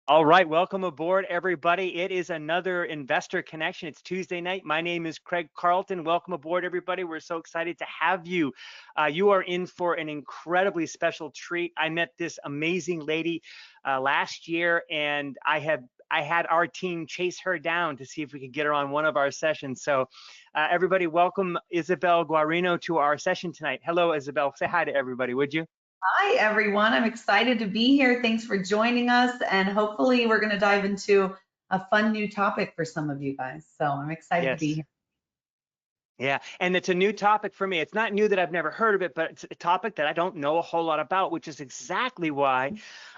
All right, welcome aboard, everybody. It is another Investor Connection. It's Tuesday night. My name is Craig Carlton. Welcome aboard, everybody. We're so excited to have you. You are in for an incredibly special treat. I met this amazing lady last year, and I had our team chase her down to see if we could get her on one of our sessions. So, everybody, welcome Isabelle Guarino to our session tonight. Hello, Isabelle. Say hi to everybody, would you? Hi, everyone. I'm excited to be here. Thanks for joining us. And hopefully, we're going to dive into a fun new topic for some of you guys. So I'm excited to be Yes. here. Yeah, and it's a new topic for me. It's not new that I've never heard of it, but it's a topic that I don't know a whole lot about, which is exactly why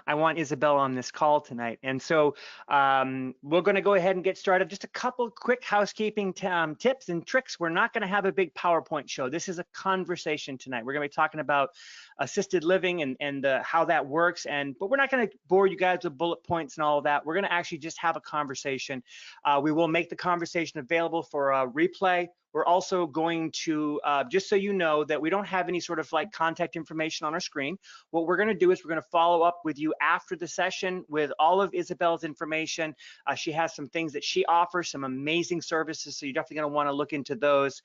I want Isabelle on this call tonight. And so we're going to go ahead and get started. Just a couple quick housekeeping tips and tricks. We're not going to have a big PowerPoint show. This is a conversation tonight. We're going to be talking about assisted living and how that works. But we're not going to bore you guys with bullet points and all of that. We're going to actually just have a conversation. We will make the conversation available for a replay. We're also going to, just so you know, that we don't have any sort of like contact information on our screen. What we're going to do is we're going to follow up with you after the session with all of Isabelle's information. She has some things that she offers, some amazing services, so you're definitely going to want to look into those.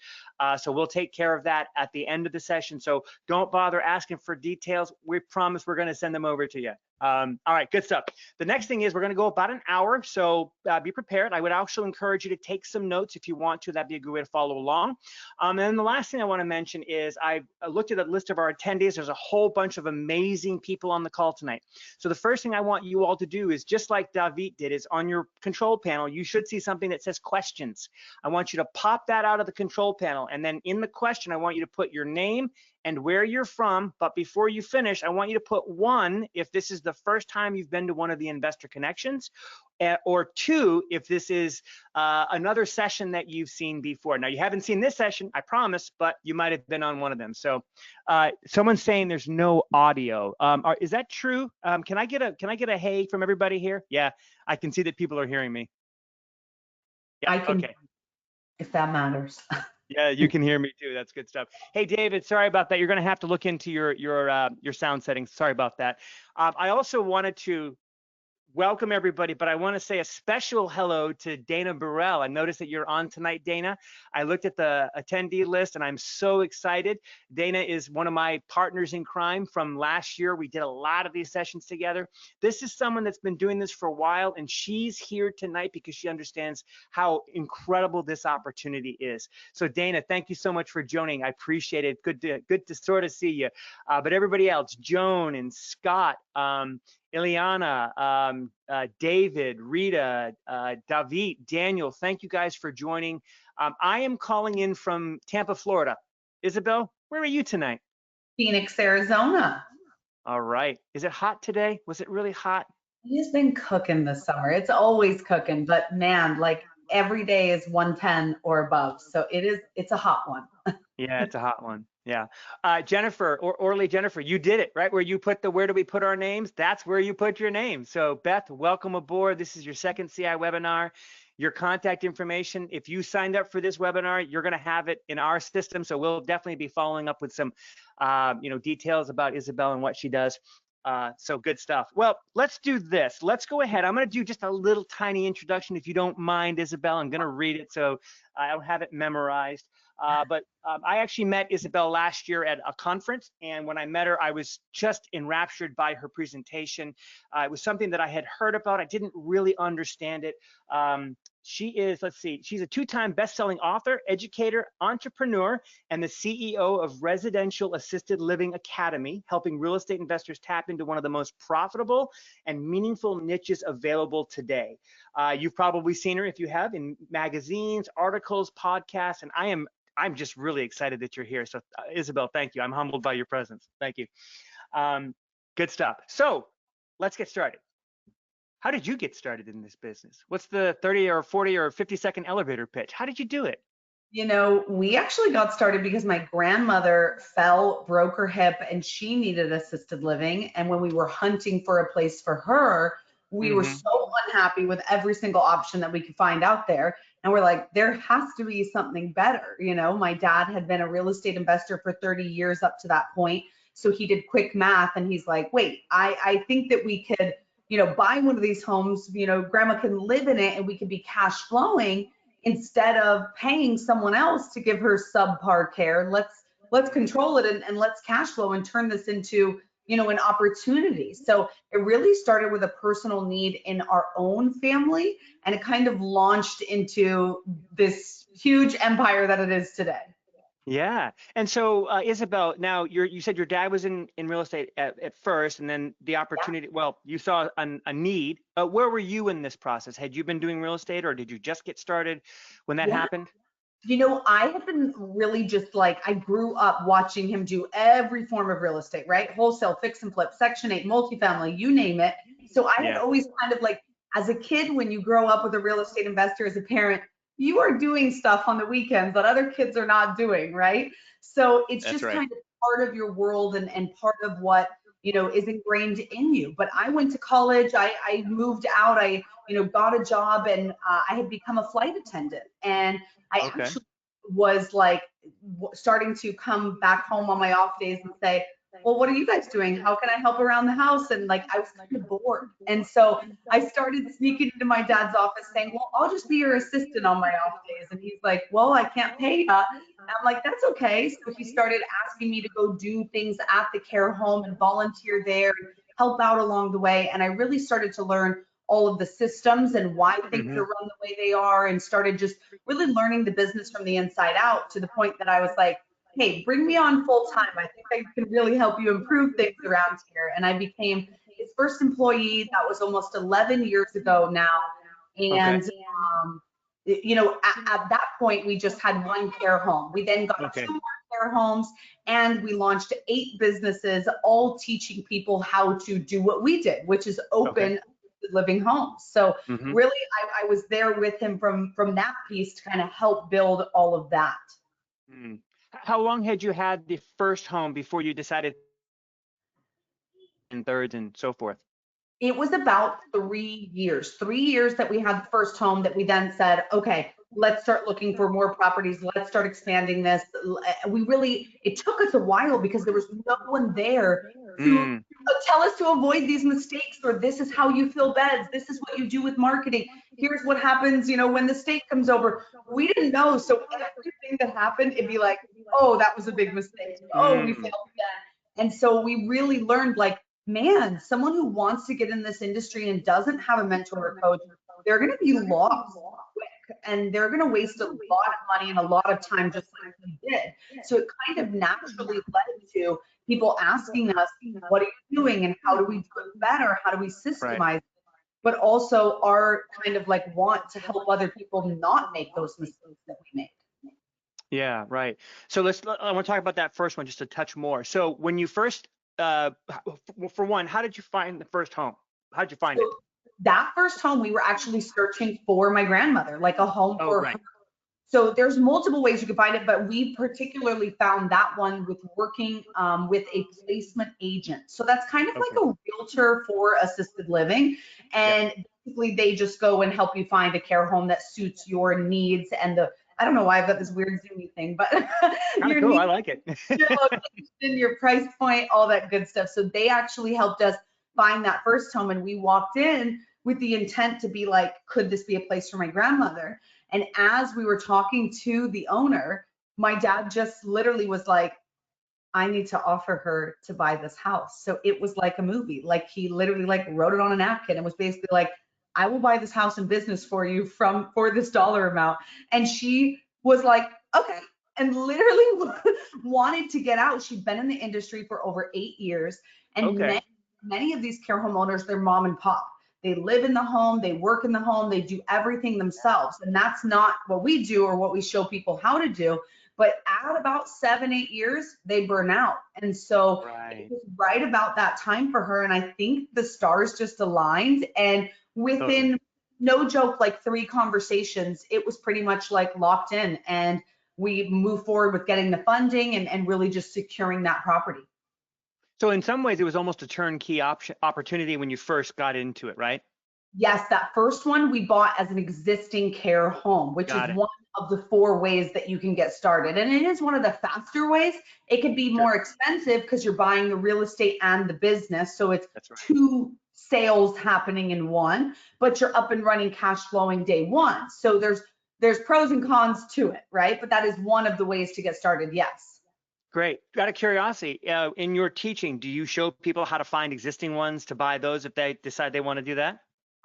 So we'll take care of that at the end of the session. So don't bother asking for details. We promise we're going to send them over to you. All right, good stuff. The next thing is we're going to go about an hour, so be prepared. I would also encourage you to take some notes if you want to. That'd be a good way to follow along. And then the last thing I want to mention is I looked at a list of our attendees. There's a whole bunch of amazing people on the call tonight. So the first thing I want you all to do is, just like David did, is on your control panel, you should see something that says questions. I want you to pop that out of the control panel, and then in the question, I want you to put your name and where you're from. But before you finish, I want you to put 1 if this is the first time you've been to one of the Investor Connections, or 2 if this is another session that you've seen before. Now, you haven't seen this session, I promise, but you might have been on one of them. So someone's saying there's no audio. Is that true? Can I get a hey from everybody here? Yeah, I can see that people are hearing me. Yeah, I can, okay. if that matters. Yeah, you can hear me too. That's good stuff. Hey, David, sorry about that. You're going to have to look into your sound settings. Sorry about that. I also wanted to welcome everybody, but I want to say a special hello to Dana Burrell. I noticed that you're on tonight, Dana. I looked at the attendee list and I'm so excited. Dana is one of my partners in crime from last year. We did a lot of these sessions together. This is someone that's been doing this for a while, and she's here tonight because she understands how incredible this opportunity is. So Dana, thank you so much for joining. I appreciate it. Good to sort of see you. But everybody else, Joan and Scott, Ileana, David, Rita, David, Daniel, thank you guys for joining. I am calling in from Tampa, Florida. Isabelle, where are you tonight? Phoenix, Arizona. All right. Is it hot today? Was it really hot? It has been cooking this summer. It's always cooking, but man, like every day is 110 or above. So it's a hot one. Yeah, it's a hot one. Yeah. Jennifer, Orly Jennifer, you did it, right? Where you put where do we put our names? That's where you put your name. So Beth, welcome aboard. This is your second CI webinar. Your contact information, if you signed up for this webinar, you're going to have it in our system. So we'll definitely be following up with some details about Isabelle and what she does. So good stuff. Well, let's do this. Let's go ahead. I'm going to do just a little tiny introduction, if you don't mind, Isabelle. I'm going to read it so I don't have it memorized. But I actually met Isabelle last year at a conference, and when I met her, I was just enraptured by her presentation. It was something that I had heard about. I didn't really understand it. She is, let's see, she's a 2-time best-selling author, educator, entrepreneur, and the CEO of Residential Assisted Living Academy, helping real estate investors tap into one of the most profitable and meaningful niches available today. You've probably seen her, if you have, in magazines, articles, podcasts, and I'm just really excited that you're here. So Isabelle, thank you. I'm humbled by your presence. Thank you. Good stuff. So let's get started. How did you get started in this business? What's the 30 or 40 or 50-second elevator pitch? How did you do it? You know, we actually got started because my grandmother fell, broke her hip, and she needed assisted living. And when we were hunting for a place for her, we were so unhappy with every single option that we could find out there. And we're like, there has to be something better. You know, my dad had been a real estate investor for 30 years up to that point. So he did quick math and he's like, wait, I think that we could buy one of these homes, grandma can live in it and we can be cash flowing instead of paying someone else to give her subpar care. Let's control it and let's cash flow and turn this into, an opportunity. So it really started with a personal need in our own family, and it kind of launched into this huge empire that it is today. Yeah. And so, Isabelle, now you said your dad was in real estate at first, and then the opportunity, well, you saw a need. Where were you in this process? Had you been doing real estate, or did you just get started when that Yeah. happened? I have been really just like, I grew up watching him do every form of real estate, right? Wholesale, fix and flip, Section 8, multifamily, you name it. So I had Yeah, always kind of like, as a kid, when you grow up with a real estate investor as a parent, you are doing stuff on the weekends that other kids are not doing, right? So it's that's just right. kind of part of your world and part of what, is ingrained in you. But I went to college, I moved out, I, got a job, and I had become a flight attendant. And I Okay. actually was like starting to come back home on my off days and say, well, what are you guys doing? How can I help around the house? And like, I was kind of bored. And so I started sneaking into my dad's office saying, well, I'll just be your assistant on my off days. And he's like, well, I can't pay you. And I'm like, that's okay. So he started asking me to go do things at the care home and volunteer there and help out along the way. And I really started to learn all of the systems and why things Hmm. are run the way they are, and started just really learning the business from the inside out, to the point that I was like, hey, bring me on full time. I think I can really help you improve things around here. And I became his first employee. That was almost 11 years ago now. Okay. And, at that point, we just had one care home. We then got Okay. two more care homes, and we launched 8 businesses, all teaching people how to do what we did, which is Okay. open living homes. So Hmm. really, I was there with him from that piece to kind of help build all of that. Mm. How long had you had the first home before you decided and thirds and so forth? It was about 3 years that we had the first home, that we then said, okay, let's start looking for more properties. Let's start expanding this. It took us a while because there was no one there to Mm. tell us to avoid these mistakes, or this is how you fill beds. This is what you do with marketing. Here's what happens, when the state comes over. We didn't know. So everything that happened, it'd be like, oh, that was a big mistake. Oh, we failed Mm. again. And so we really learned, like, man, someone who wants to get in this industry and doesn't have a mentor or coach, they're going to be lost quick, and they're going to waste a lot of money and a lot of time, just like we did. So it kind of naturally led to people asking us, what are you doing and how do we do it better? How do we Right. systemize? But also our kind of like want to help other people not make those mistakes that we made. Yeah, right. So I want to talk about that first one just a touch more. So when you first, for one, how did you find the first home? How did you find So it? that first home, we were actually searching for my grandmother, like a home Oh, for her. right. So there's multiple ways you can find it, but we particularly found that one with working with a placement agent. So that's kind of Okay. like a realtor for assisted living. Yep. And basically they just go and help you find a care home that suits your needs and I don't know why I've got this weird zoomy thing, but Kind of your cool. I needs, like it. your location, your price point, all that good stuff. So they actually helped us find that first home, and we walked in with the intent to be like, could this be a place for my grandmother? And as we were talking to the owner, my dad just literally was like, I need to offer her to buy this house. So it was like a movie. Like he literally like wrote it on a napkin and was basically like, I will buy this house and business for you for this dollar amount. And she was like, okay. And literally wanted to get out. She'd been in the industry for over 8 years. And Okay. many of these care home owners, they're mom and pop. They live in the home, they work in the home, they do everything themselves. And that's not what we do or what we show people how to do. But at about 7, 8 years, they burn out. And so it Right. was right about that time for her. And I think the stars just aligned. And Totally. within, no joke, like 3 conversations, it was pretty much like locked in. And we moved forward with getting the funding and really just securing that property. So in some ways, it was almost a turnkey opportunity when you first got into it, right? Yes, that first one we bought as an existing care home, which is Got it. one of the 4 ways that you can get started. And it is one of the faster ways. It could be Sure. more expensive because you're buying the real estate and the business. So it's That's right. 2 sales happening in one, but you're up and running, cash flowing day one. So there's pros and cons to it, right? But that is one of the ways to get started. Yes. Great. Out of curiosity, in your teaching, do you show people how to find existing ones to buy those if they decide they want to do that?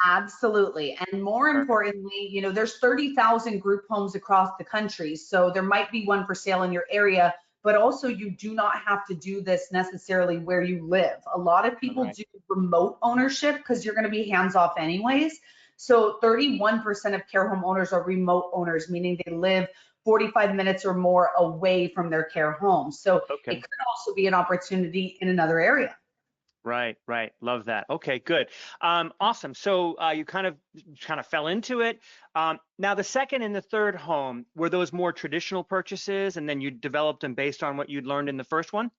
Absolutely. And more Perfect. importantly, there's 30,000 group homes across the country. So there might be one for sale in your area, but also you do not have to do this necessarily where you live. A lot of All people right. do remote ownership because you're going to be hands off anyways. So 31% of care home owners are remote owners, meaning they live 45 minutes or more away from their care home. So it Okay. could also be an opportunity in another area. Right, right. Love that. Okay, good. Awesome. So you kind of fell into it. Now the second and the third home, were those more traditional purchases and then you developed them based on what you'd learned in the first one?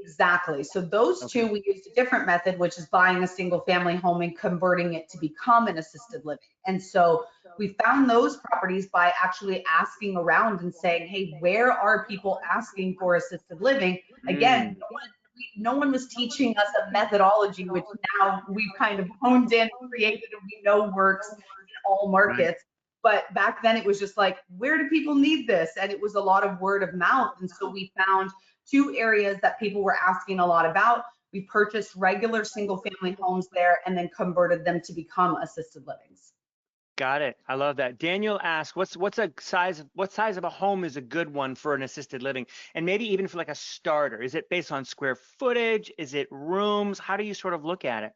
Exactly. So those Okay. two, we used a different method, which is buying a single family home and converting it to become an assisted living. And so we found those properties by actually asking around and saying, hey, where are people asking for assisted living? Again, Mm, no one was teaching us a methodology, which now we've kind of honed in and created and we know works in all right. markets. But back then it was just like, where do people need this? And it was a lot of word of mouth. And so we found two areas that people were asking a lot about. We purchased regular single family homes there and then converted them to become assisted livings. Got it. I love that. Daniel asked, what size of a home is a good one for an assisted living? And maybe even for like a starter. Is it based on square footage? Is it rooms? How do you sort of look at it?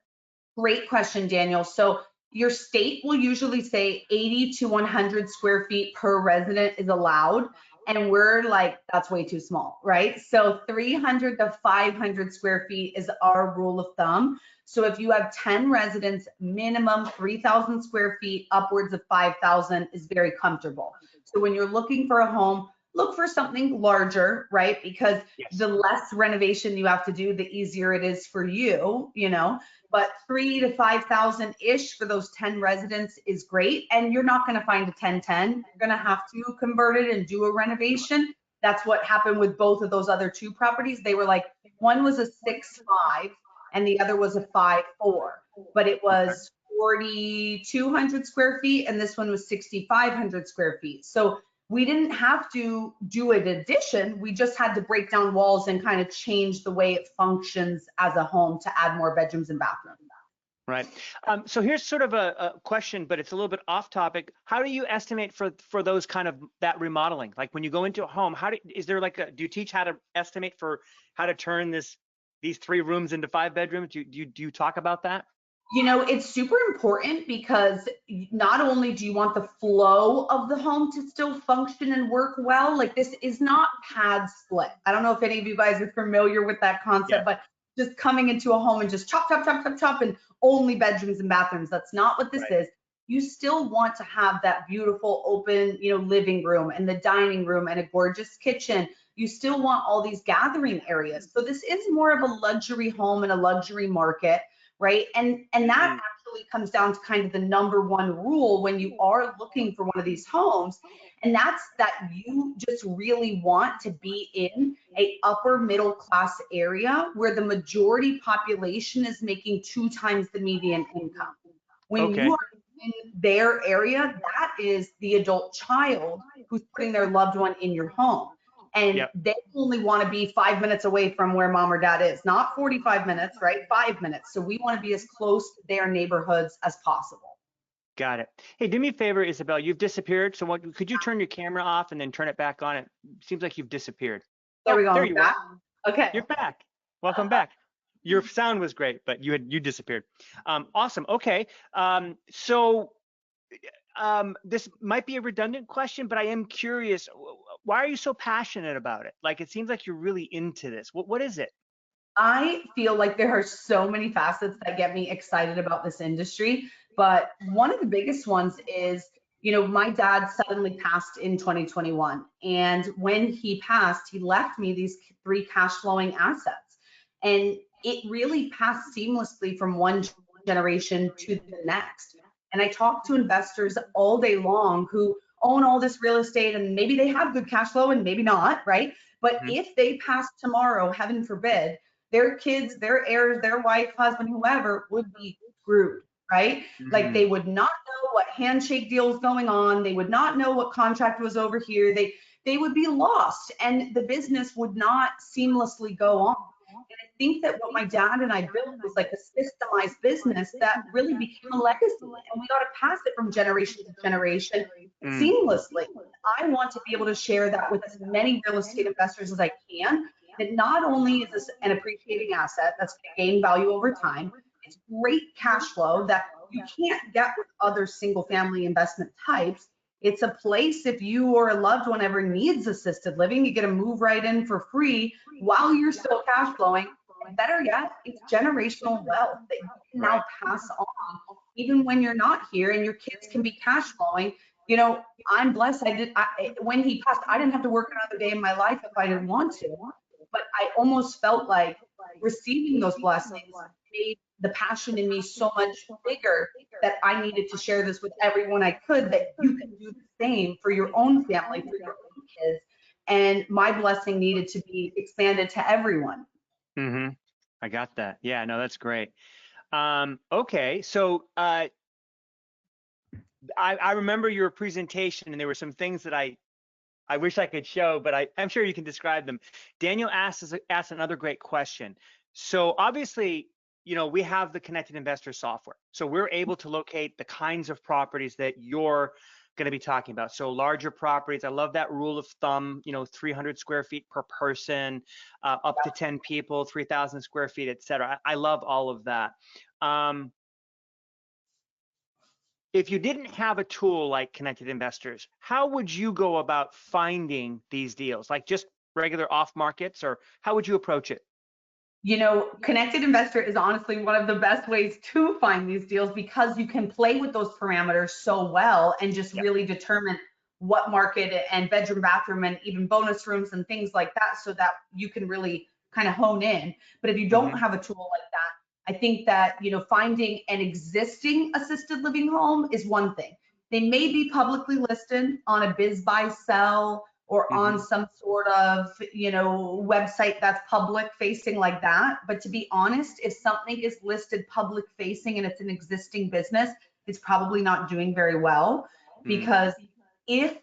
Great question, Daniel. So your state will usually say 80 to 100 square feet per resident is allowed. And we're like, that's way too small, right? So 300 to 500 square feet is our rule of thumb. So if you have 10 residents, minimum 3,000 square feet, upwards of 5,000 is very comfortable. So when you're looking for a home, look for something larger, right? Because Yes. the less renovation you have to do, the easier it is for you. But 3 to 5,000 ish for those 10 residents is great. And you're not going to find a 1010. You're going to have to convert it and do a renovation. That's what happened with both of those other two properties. They were like, one was a 6.5 and the other was a 5.4, but it Okay. was 4,200 square feet and this one was 6,500 square feet. So we didn't have to do an addition. We just had to break down walls and kind of change the way it functions as a home to add more bedrooms and bathrooms. Right. So here's sort of a question, but it's a little bit off topic. How do you estimate for those kind of that remodeling? Like when you go into a home, is there like do you teach how to estimate for how to turn these 3 rooms into 5 bedrooms? Do you talk about that? It's super important because not only do you want the flow of the home to still function and work well, like this is not pad split. I don't know if any of you guys are familiar with that Yeah. concept, but just coming into a home and just chop, chop, chop, chop, chop, and only bedrooms and bathrooms. That's not what this Right. is. You still want to have that beautiful open, living room and the dining room and a gorgeous kitchen. You still want all these gathering areas. So this is more of a luxury home and a luxury market, right? And that Mm, actually comes down to kind of the number one rule when you are looking for one of these homes, and that's that you just really want to be in a upper middle class area where the majority population is making 2 times the median income. When you okay. are in their area, that is the adult child who's putting their loved one in your home. And Yep. they only want to be 5 minutes away from where mom or dad is, not 45 minutes, right? 5 minutes. So we want to be as close to their neighborhoods as possible. Got it. Hey, do me a favor, Isabel. You've disappeared. So could you turn your camera off and then turn it back on? It seems like you've disappeared. There Oh, we go. there I'm you are. back. Okay. You're back. Welcome back. Your sound was great, but you disappeared. Awesome. Okay. So this might be a redundant question, but I am curious. Why are you so passionate about it? Like it seems like you're really into this. What is it? I feel like there are so many facets that get me excited about this industry, but one of the biggest ones is, my dad suddenly passed in 2021. And when he passed, he left me these three cash flowing assets. And it really passed seamlessly from one generation to the next. And I talk to investors all day long who own all this real estate and maybe they have good cash flow and maybe not, right? But Mhm. if they pass tomorrow, heaven forbid, their kids, their heirs, their wife, husband, whoever would be screwed, right? Like Mm-hmm. they would not know what handshake deal is going on. They would not know what contract was over here. They would be lost and the business would not seamlessly go on. And I think that what my dad and I built was like a systemized business that really became a legacy. And we got to pass it from generation to generation Mm. seamlessly. I want to be able to share that with as many real estate investors as I can. That not only is this an appreciating asset that's going to gain value over time, it's great cash flow that you can't get with other single family investment types. It's a place if you or a loved one ever needs assisted living, you get to move right in for free while you're still cash flowing. And better yet, it's generational wealth that you can now Right. pass on even when you're not here and your kids can be cash flowing. You know, I'm blessed. When he passed, I didn't have to work another day in my life if I didn't want to. But I almost felt like receiving those blessings made the passion in me so much bigger that I needed to share this with everyone I could, that you can do the same for your own family, for your own kids. And my blessing needed to be expanded to everyone. Mm-hmm. I got that. Yeah, no, that's great. Okay, so I remember your presentation, and there were some things that I wish I could show, but I'm sure you can describe them. Daniel asked another great question. So obviously, we have the Connected Investor software. So we're able to locate the kinds of properties that you're going to be talking about. So larger properties, I love that rule of thumb, 300 square feet per person, up to 10 people, 3,000 square feet, et cetera. I love all of that. If you didn't have a tool like Connected Investors, how would you go about finding these deals? Like just regular off markets, or how would you approach it? Connected Investor is honestly one of the best ways to find these deals because you can play with those parameters so well and just Yep. really determine what market and bedroom, bathroom, and even bonus rooms and things like that so that you can really kind of hone in. But if you don't Mm-hmm. have a tool like that, I think that, finding an existing assisted living home is one thing. They may be publicly listed on a biz buy sell or on Mm-hmm. some sort of, website that's public facing like that. But to be honest, if something is listed public facing and it's an existing business, it's probably not doing very well Mm. because if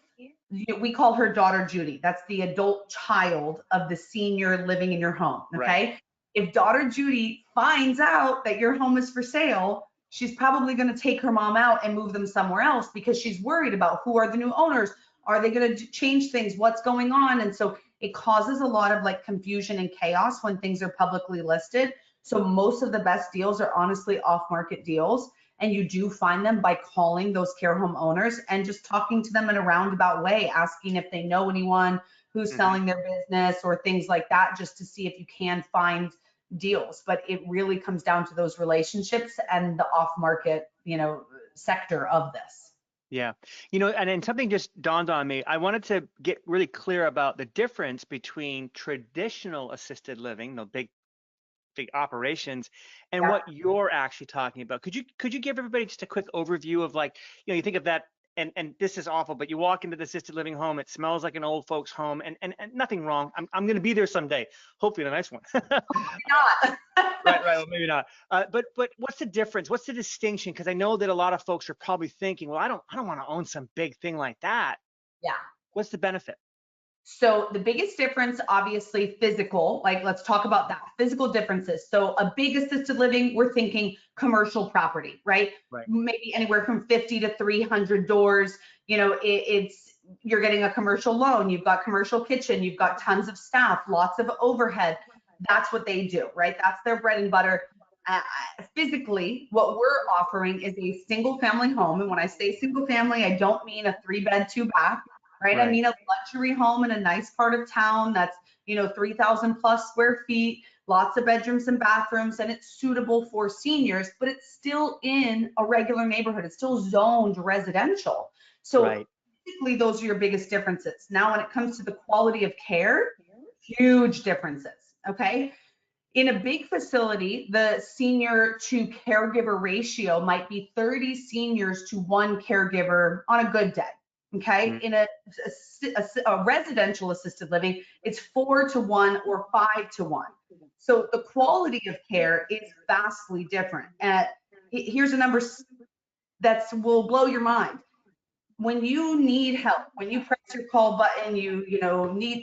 we call her daughter Judy, that's the adult child of the senior living in your home. Right. Okay. If daughter Judy finds out that your home is for sale, she's probably going to take her mom out and move them somewhere else because she's worried about who are the new owners. Are they going to change things? What's going on? And so it causes a lot of like confusion and chaos when things are publicly listed. So most of the best deals are honestly off market deals. And you do find them by calling those care home owners and just talking to them in a roundabout way, asking if they know anyone who's Mm-hmm. selling their business or things like that, just to see if you can find deals. But it really comes down to those relationships and the off market, sector of this. Yeah. And then something just dawned on me. I wanted to get really clear about the difference between traditional assisted living, the big operations, and Yeah. what you're actually talking about. Could you give everybody just a quick overview of, like, you think of that, and this is awful, but you walk into the assisted living home, it smells like an old folks home, and nothing wrong. I'm going to be there someday, hopefully a nice one. Not. Right, well, maybe not. But what's the difference? What's the distinction? Because I know that a lot of folks are probably thinking, well, I don't want to own some big thing like that. Yeah. What's the benefit? So the biggest difference, obviously physical, like let's talk about that, physical differences. So a big assisted living, we're thinking commercial property, right? Right. Maybe anywhere from 50 to 300 doors, you're getting a commercial loan, you've got commercial kitchen, you've got tons of staff, lots of overhead. That's what they do, right? That's their bread and butter. Physically, what we're offering is a single family home. And when I say single family, I don't mean a 3-bed, 2-bath. Right? I Right. mean, a luxury home in a nice part of town that's, 3,000 plus square feet, lots of bedrooms and bathrooms, and it's suitable for seniors, but it's still in a regular neighborhood. It's still zoned residential. So Right. basically, those are your biggest differences. Now, when it comes to the quality of care, huge differences. Okay. In a big facility, the senior to caregiver ratio might be 30 seniors to 1 caregiver on a good day. Okay. Mm. In a residential assisted living, it's 4 to 1 or 5 to 1. So the quality of care is vastly different. here's a number that will blow your mind. When you need help, when you press your call button,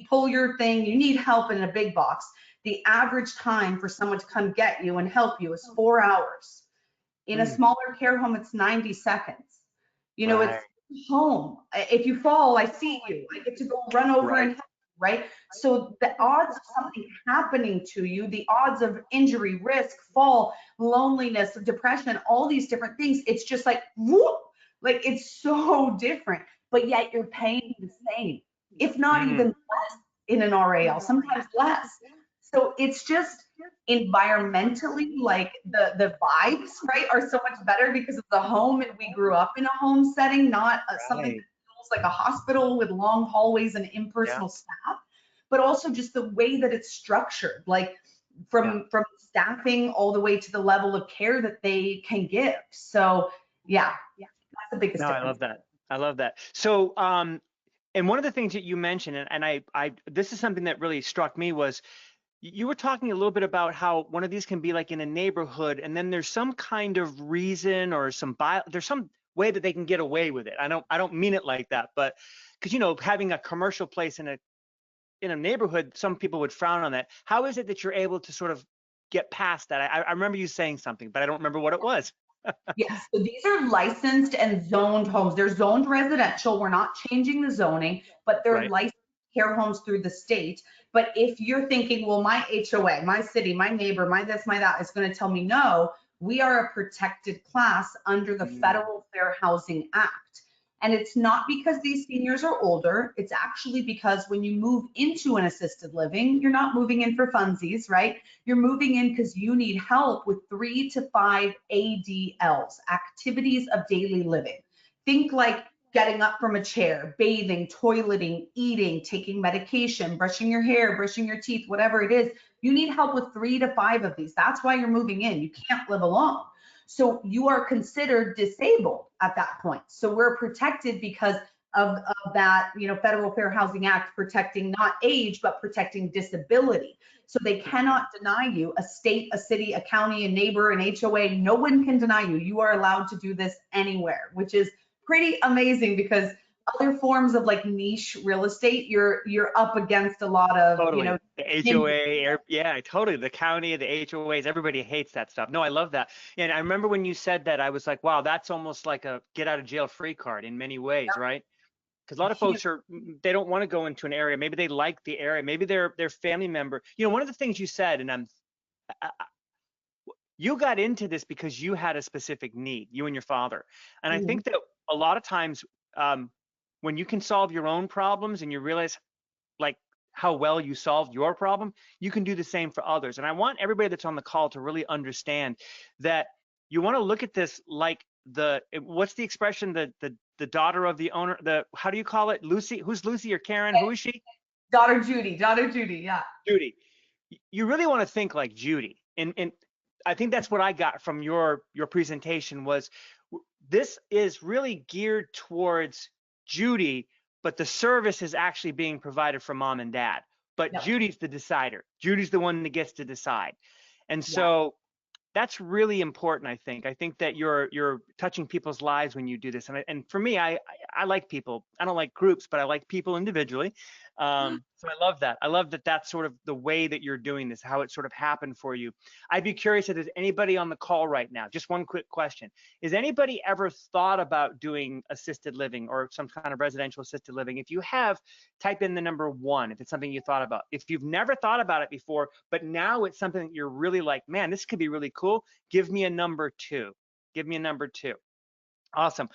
pull your thing, you need help in a big box, the average time for someone to come get you and help you is 4 hours. In a smaller care home, it's 90 seconds. Right. It's home. If you fall, I see you. I get to go run over and help you, right? So the odds of something happening to you, the odds of injury, risk, fall, loneliness, depression, all these different things, it's just like, whoop, like it's so different, but yet you're paying the same, if not even less in an RAL, sometimes less. So it's just environmentally, like the vibes, right, are so much better because of the home, and we grew up in a home setting, not something that feels like a hospital with long hallways and impersonal staff, but also just the way that it's structured, like from staffing all the way to the level of care that they can give. So yeah, that's the biggest difference. I love that. I love that. So, and one of the things that you mentioned, and I this is something that really struck me, was you were talking a little bit about how one of these can be like in a neighborhood, and then there's some kind of reason or there's some way that they can get away with it. I don't mean it like that, but because having a commercial place in a neighborhood, some people would frown on that. How is it that you're able to sort of get past that? I remember you saying something, but I don't remember what it was. Yes, so these are licensed and zoned homes. They're zoned residential. We're not changing the zoning, but they're licensed care homes through the state. But if you're thinking, well, my HOA, my city, my neighbor, my this, my that is going to tell me no, we are a protected class under the Federal Fair Housing Act. And it's not because these seniors are older. It's actually because when you move into an assisted living, you're not moving in for funsies, right? You're moving in because you need help with 3 to 5 ADLs, activities of daily living. Think like getting up from a chair, bathing, toileting, eating, taking medication, brushing your hair, brushing your teeth, whatever it is. You need help with 3 to 5 of these. That's why you're moving in. You can't live alone. So you are considered disabled at that point. So we're protected because of that, Federal Fair Housing Act protecting not age, but protecting disability. So they cannot deny you, a state, a city, a county, a neighbor, an HOA, no one can deny you. You are allowed to do this anywhere, which is pretty amazing because other forms of like niche real estate, you're up against a lot of, the HOA, totally. The county, the HOAs, everybody hates that stuff. No, I love that. And I remember when you said that, I was like, wow, that's almost like a get out of jail free card in many ways, right? Because a lot of folks they don't want to go into an area. Maybe they like the area. Maybe their family member. One of the things you said, and you got into this because you had a specific need, you and your father. And I think that a lot of times when you can solve your own problems and you realize like how well you solved your problem, you can do the same for others. And I want everybody that's on the call to really understand that you want to look at this like what's the expression, the daughter of the owner, how do you call it? Lucy? Who's Lucy or Karen? Who is she? Daughter Judy, yeah. Judy. You really want to think like Judy. And I think that's what I got from your presentation was this is really geared towards Judy, but the service is actually being provided for mom and dad. But Judy's the decider. Judy's the one that gets to decide. And so that's really important, I think. I think that you're touching people's lives when you do this. And for me, I like people. I don't like groups, but I like people individually. So I love that. I love that that's sort of the way that you're doing this, how it sort of happened for you. I'd be curious if there's anybody on the call right now. Just one quick question. Is anybody ever thought about doing assisted living or some kind of residential assisted living? If you have, type in the number 1 if it's something you thought about. If you've never thought about it before, but now it's something that you're really like, man, this could be really cool, give me a number 2. Give me a number 2. Awesome.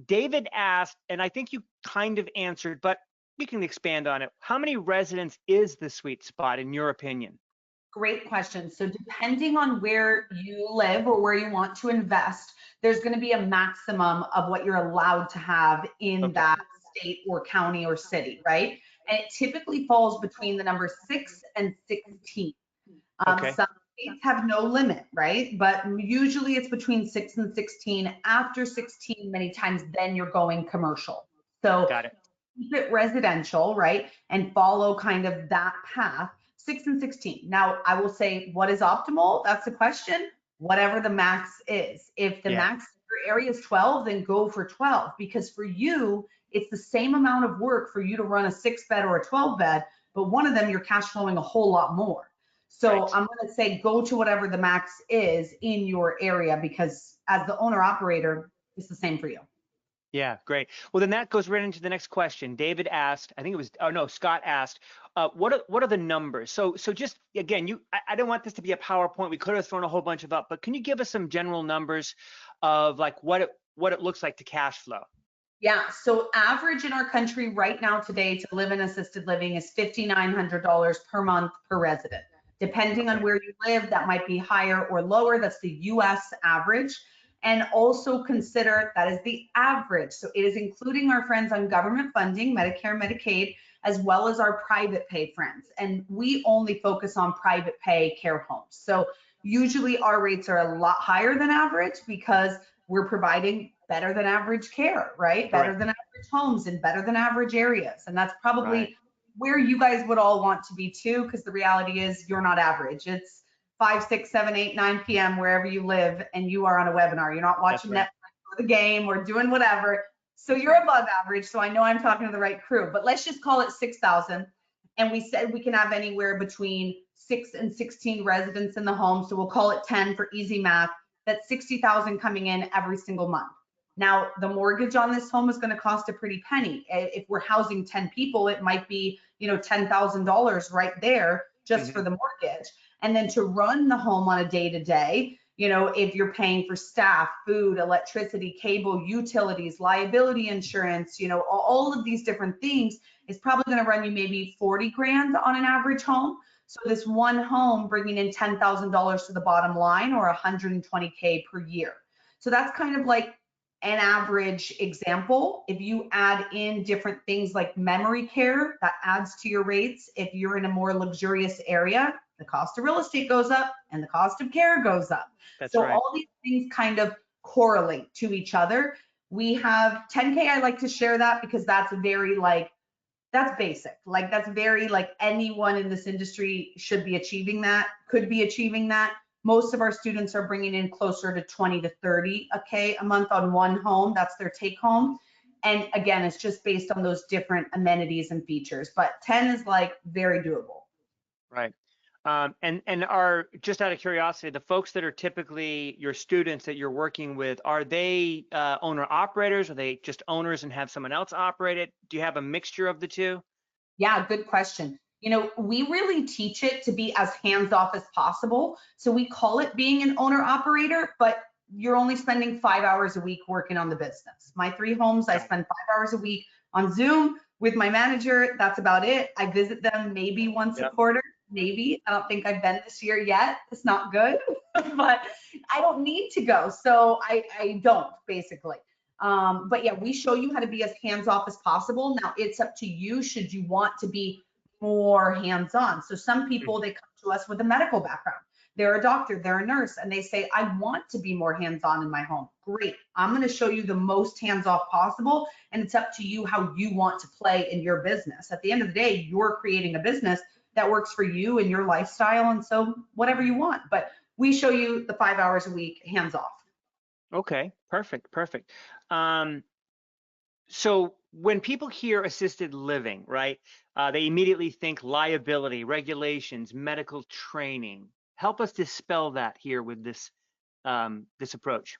David asked, and I think you kind of answered, but you can expand on it. How many residents is the sweet spot in your opinion? Great question. So depending on where you live or where you want to invest, there's going to be a maximum of what you're allowed to have in that state or county or city, right? And it typically falls between the number 6 and 16. Some states have no limit, right? But usually it's between 6 and 16. After 16, many times then you're going commercial. So got it. Keep it residential, right? And follow kind of that path, 6 and 16. Now, I will say, what is optimal? That's the question. whatever the max is. If the Yeah. max in your area is 12, then go for 12, because for you, it's the same amount of work for you to run a 6-bed or a 12-bed, but one of them you're cash flowing a whole lot more. So Right. I'm going to say go to whatever the max is in your area, because as the owner operator, it's the same for you. Yeah, great. Well, then that goes right into the next question. David asked, I think it was, oh no, Scott asked, what are the numbers? So just again, I don't want this to be a PowerPoint. We could have thrown a whole bunch of up, but can you give us some general numbers of like what it looks like to cash flow? Yeah, so average in our country right now today to live in assisted living is $5,900 per month per resident. Depending on Okay. where you live, that might be higher or lower. That's the US average. And also consider that is the average. So it is including our friends on government funding, Medicare, Medicaid, as well as our private pay friends. And we only focus on private pay care homes. So usually our rates are a lot higher than average because we're providing better than average care, right? Better Correct. than average homes in better than average areas. And that's Right. probably where you guys would all want to be too, because the reality is you're not average. It's 5, 6, 7, 8, 9 p.m. wherever you live, and you are on a webinar. You're not That's watching right. Netflix or the game or doing whatever. So That's you're right. above average. So I know I'm talking to the right crew, but let's just call it 6,000. And we said we can have anywhere between 6 and 16 residents in the home. So we'll call it 10 for easy math. That's 60,000 coming in every single month. Now, the mortgage on this home is going to cost a pretty penny. If we're housing 10 people, it might be, $10,000 right there just for Hmm. the mortgage. And then to run the home on a day to day, if you're paying for staff, food, electricity, cable, utilities, liability insurance, all of these different things is probably going to run you maybe 40 grand on an average home. So this one home bringing in $10,000 to the bottom line, or 120K per year. So that's kind of like an average example. If you add in different things like memory care, that adds to your rates. If you're in a more luxurious area, the cost of real estate goes up and the cost of care goes up. That's So right. all these things kind of correlate to each other. We have 10K. I like to share that because that's very that's basic. That's very anyone in this industry should be achieving that, could be achieving that. Most of our students are bringing in closer to 20 to 30 K a month on one home. That's their take home. And again, it's just based on those different amenities and features, but 10 is very doable. Right. And are, just out of curiosity, the folks that are typically your students that you're working with, are they owner operators? Are they just owners and have someone else operate it? Do you have a mixture of the two? Yeah, good question. We really teach it to be as hands off as possible. So we call it being an owner operator, but you're only spending 5 hours a week working on the business. My 3 homes, I Got it. spend 5 hours a week on Zoom with my manager. That's about it. I visit them maybe once a Yep. quarter, maybe. I don't think I've been this year yet. It's not good, but I don't need to go. So I don't basically. But yeah, we show you how to be as hands off as possible. Now it's up to you should you want to be more hands on. So some people, Mhm. they come to us with a medical background. They're a doctor, they're a nurse, and they say, I want to be more hands on in my home. Great. I'm going to show you the most hands off possible. And it's up to you how you want to play in your business. At the end of the day, you're creating a business that works for you and your lifestyle. And so whatever you want. But we show you the 5 hours a week hands off. Okay, perfect, perfect. Um, so when people hear assisted living, right, they immediately think liability, regulations, medical training. Help us dispel that here with this approach.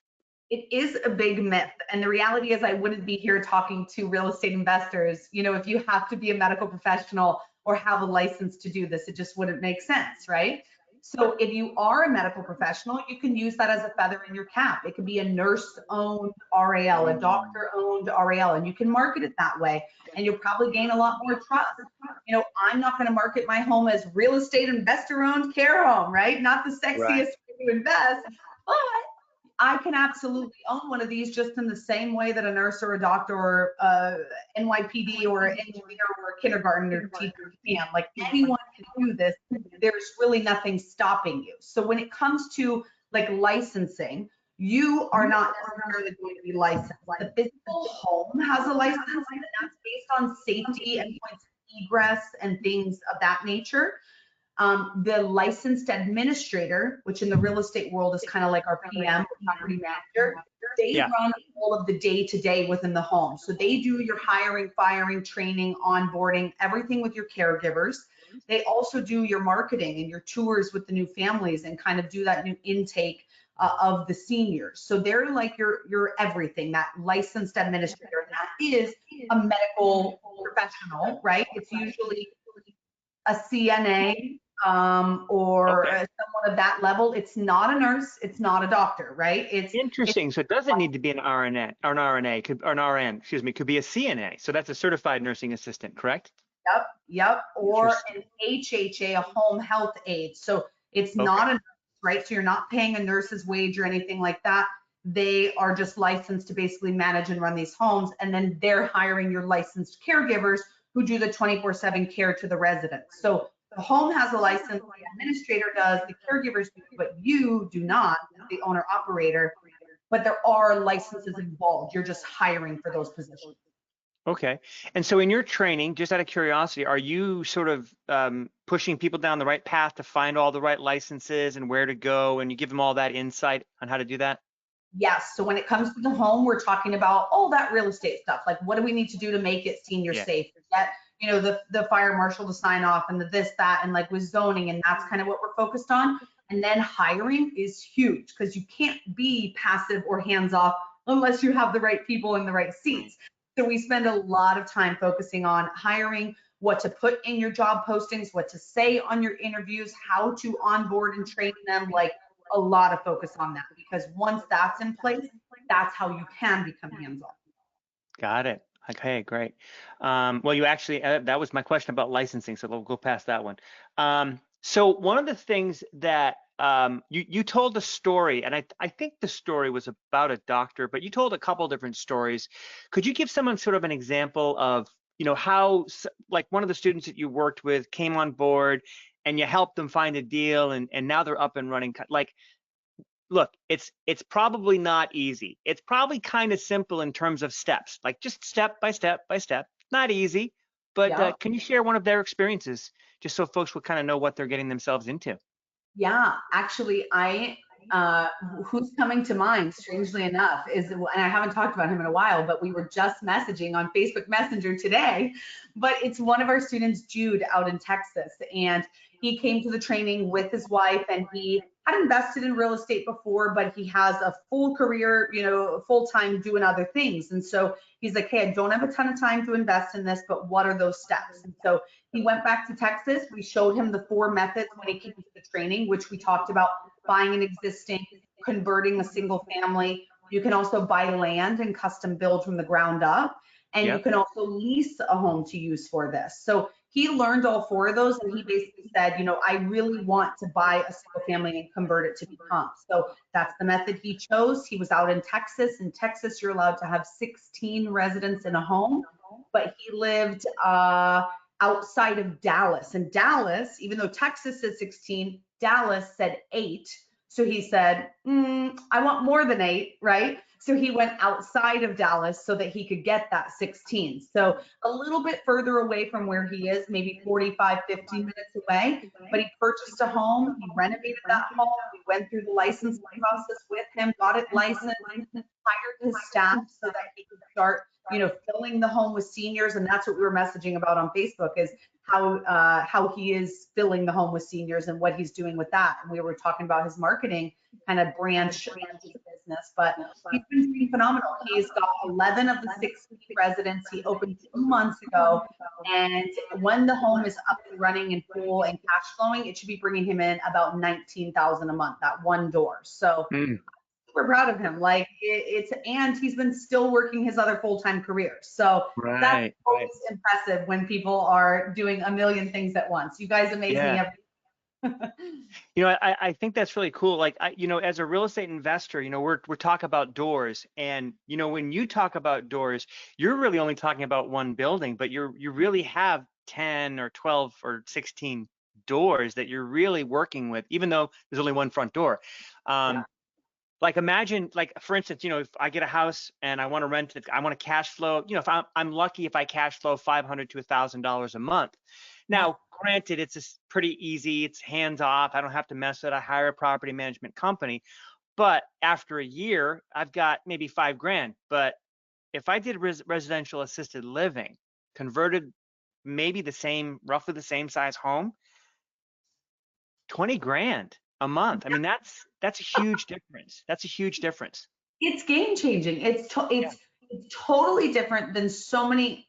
It is a big myth. And the reality is I wouldn't be here talking to real estate investors, if you have to be a medical professional or have a license to do this, it just wouldn't make sense, right? So if you are a medical professional, you can use that as a feather in your cap. It could be a nurse-owned RAL, a doctor-owned RAL, and you can market it that way, and you'll probably gain a lot more trust. I'm not going to market my home as real estate investor-owned care home, right? Not the sexiest Right. way to invest, but I can absolutely own one of these just in the same way that a nurse or a doctor or NYPD or an engineer or a kindergartner teacher can. Anyone can do this. There's really nothing stopping you. So when it comes to licensing, you are not necessarily going to be licensed. The physical home has a license, and that's based on safety and points of egress and things of that nature. The licensed administrator, which in the real estate world is kind of like our PM, property manager, they Yeah. run all of the day-to-day within the home. So they do your hiring, firing, training, onboarding, everything with your caregivers. They also do your marketing and your tours with the new families and kind of do that new intake of the seniors. So they're like your everything, that licensed administrator. And that is a medical professional, right? It's usually a CNA or Okay. someone of that level. It's not a nurse. It's not a doctor, right? It's Interesting. So it doesn't need to be an RNA or an RNA, or an RN, excuse me, could be a CNA. So that's a certified nursing assistant, correct? yep, or Interesting. an HHA, a home health aide. So it's Okay. not a nurse, right? So you're not paying a nurse's wage or anything like that. They are just licensed to basically manage and run these homes. And then they're hiring your licensed caregivers who do the 24/7 care to the residents. So the home has a license, the administrator does, the caregivers do, but you do not, the owner operator. But there are licenses involved. You're just hiring for those positions. Okay. And so in your training, just out of curiosity, are you sort of pushing people down the right path to find all the right licenses and where to go, and you give them all that insight on how to do that? Yes. So when it comes to the home, we're talking about all that real estate stuff. Like, what do we need to do to make it senior Yeah. safe? Get, the fire marshal to sign off and the this, that, and like with zoning. And that's kind of what we're focused on. And then hiring is huge because you can't be passive or hands off unless you have the right people in the right seats. So we spend a lot of time focusing on hiring, what to put in your job postings, what to say on your interviews, how to onboard and train them, like a lot of focus on that, because once that's in place, that's how you can become hands-on. Got it. Okay, great. Well, you actually, that was my question about licensing, so we'll go past that one. So one of the things that you told a story, and I think the story was about a doctor, but you told a couple different stories. Could you give someone sort of an example of, how, like one of the students that you worked with came on board and you helped them find a deal, and now they're up and running? Like, look, it's probably not easy. It's probably kind of simple in terms of steps, like just step by step by step. Not easy, but Yeah. can you share one of their experiences just so folks will kind of know what they're getting themselves into? Yeah, actually, uh, who's coming to mind, strangely enough, and I haven't talked about him in a while, but we were just messaging on Facebook Messenger today. But it's one of our students, Jude, out in Texas. And he came to the training with his wife, and he had invested in real estate before, but he has a full career, full time doing other things. And so he's like, hey, I don't have a ton of time to invest in this, but what are those steps? And so he went back to Texas. We showed him the 4 methods when he came to the training, which we talked about: buying an existing, converting a single family. You can also buy land and custom build from the ground up. And you Yep. can also lease a home to use for this. So he learned all 4 of those, and he basically said, I really want to buy a single family and convert it to become. So that's the method he chose. He was out in Texas. In Texas, you're allowed to have 16 residents in a home, but he lived outside of Dallas. And Dallas, even though Texas said 16, Dallas said 8. So he said, I want more than 8, right? So he went outside of Dallas so that he could get that 16. So a little bit further away from where he is, maybe 45, 50 minutes away. But he purchased a home, he renovated that home. We went through the licensing process with him, got it licensed, hired his staff so that he could start, filling the home with seniors. And that's what we were messaging about on Facebook, is how he is filling the home with seniors and what he's doing with that. And we were talking about his marketing kind of branch of his business, but he's been doing phenomenal. He's got 11 of the 16 residents. He opened 2 months ago. And when the home is up and running and full and cash flowing, it should be bringing him in about 19,000 a month, that one door. So Mm, super proud of him. Like and he's been still working his other full-time career. So that's right, always right. impressive when people are doing a million things at once. You guys amaze me Yeah. every I think that's really cool. Like, as a real estate investor, we're talking about doors, and when you talk about doors, you're really only talking about one building, but you really have 10 or 12 or 16 doors that you're really working with, even though there's only one front door. Yeah. Like, imagine, like, for instance, if I get a house and I want to rent it, I want to cash flow, if I'm lucky, if I cash flow $500 to $1,000 a month. Yeah. Now, granted, it's pretty easy. It's hands off. I don't have to mess with it. I hire a property management company. But after a year, I've got maybe $5,000. But if I did residential assisted living, converted maybe roughly the same size home, 20,000 a month. I mean, that's a huge difference. That's a huge difference. It's game changing. Yeah. It's totally different than so many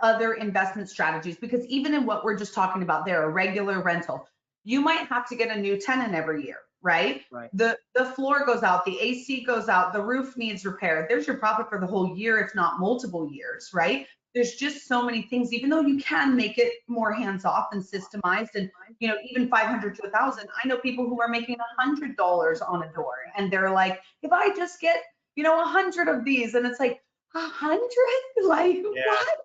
other investment strategies, because even in what we're just talking about there, a regular rental, you might have to get a new tenant every year, right? Right. The floor goes out, the AC goes out, the roof needs repaired. There's your profit for the whole year, if not multiple years, right? There's just so many things, even though you can make it more hands off and systemized, and even 500 to 1,000. I know people who are making $100 on a door, and they're like, if I just get 100 of these, and it's like 100, like Yeah. what?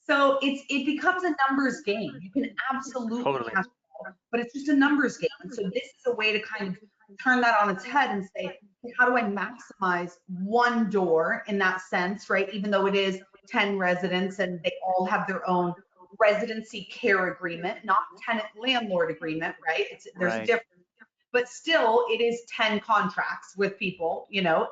So it becomes a numbers game. You can absolutely Totally. cash flow, but it's just a numbers game. And so this is a way to kind of turn that on its head and say, how do I maximize one door in that sense, right? Even though it is 10 residents and they all have their own residency care agreement, not tenant landlord agreement, right? There's a difference, but still it is 10 contracts with people,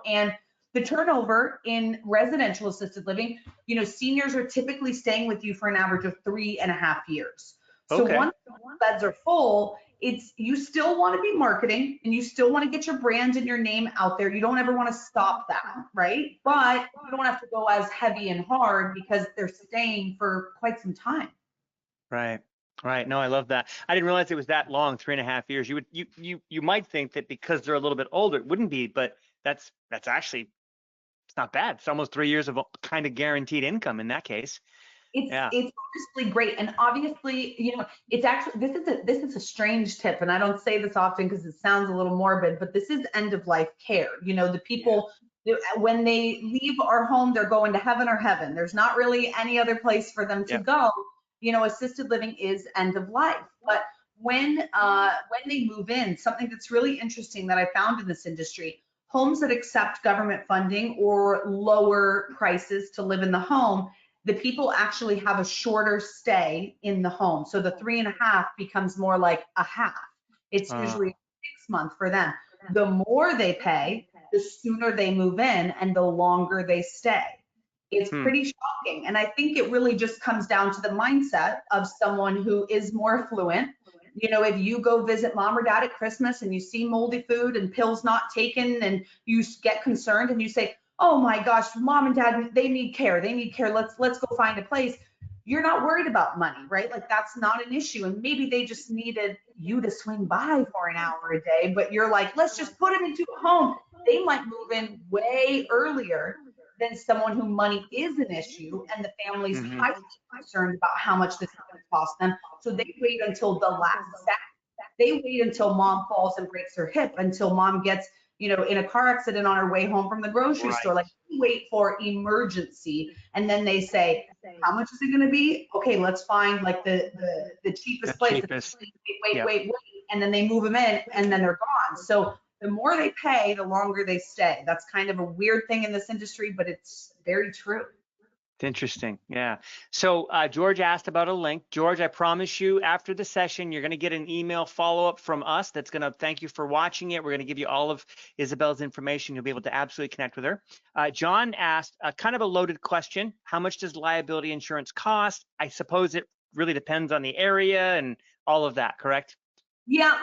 and the turnover in residential assisted living, seniors are typically staying with you for an average of 3.5 years. So once the beds are full, you still want to be marketing and you still want to get your brand and your name out there. You don't ever want to stop that, right? But you don't have to go as heavy and hard because they're staying for quite some time. Right. Right. No, I love that. I didn't realize it was that long, 3.5 years. You might think that because they're a little bit older, it wouldn't be, but that's actually, it's not bad. It's almost 3 years of kind of guaranteed income in that case. It's honestly great. And obviously, it's actually, this is a strange tip. And I don't say this often because it sounds a little morbid, but this is end of life care. The people, when they leave our home, they're going to heaven or heaven. There's not really any other place for them to go. Assisted living is end of life. But when they move in, something that's really interesting that I found in this industry, homes that accept government funding or lower prices to live in the home, the people actually have a shorter stay in the home. So the 3.5 becomes more like a half. It's usually 6 months for them. The more they pay, the sooner they move in and the longer they stay. It's pretty shocking. And I think it really just comes down to the mindset of someone who is more affluent. If you go visit mom or dad at Christmas and you see moldy food and pills not taken and you get concerned and you say, oh my gosh, mom and dad, they need care. They need care. Let's go find a place. You're not worried about money, right? Like that's not an issue. And maybe they just needed you to swing by for an hour a day, but you're like, let's just put them into a home. They might move in way earlier than someone who money is an issue and the family's highly concerned about how much this is going to cost them. So they wait until the last second. They wait until mom falls and breaks her hip, until mom gets in a car accident on her way home from the grocery store. Like, wait for emergency. And then they say, how much is it going to be? Okay, let's find like the cheapest place. Wait. And then they move them in and then they're gone. So the more they pay, the longer they stay. That's kind of a weird thing in this industry, but it's very true. It's interesting. Yeah. So George asked about a link. George, I promise you after the session, you're going to get an email follow-up from us that's going to thank you for watching it. We're going to give you all of Isabelle's information. You'll be able to absolutely connect with her. John asked kind of a loaded question. How much does liability insurance cost? I suppose it really depends on the area and all of that, correct? Yeah,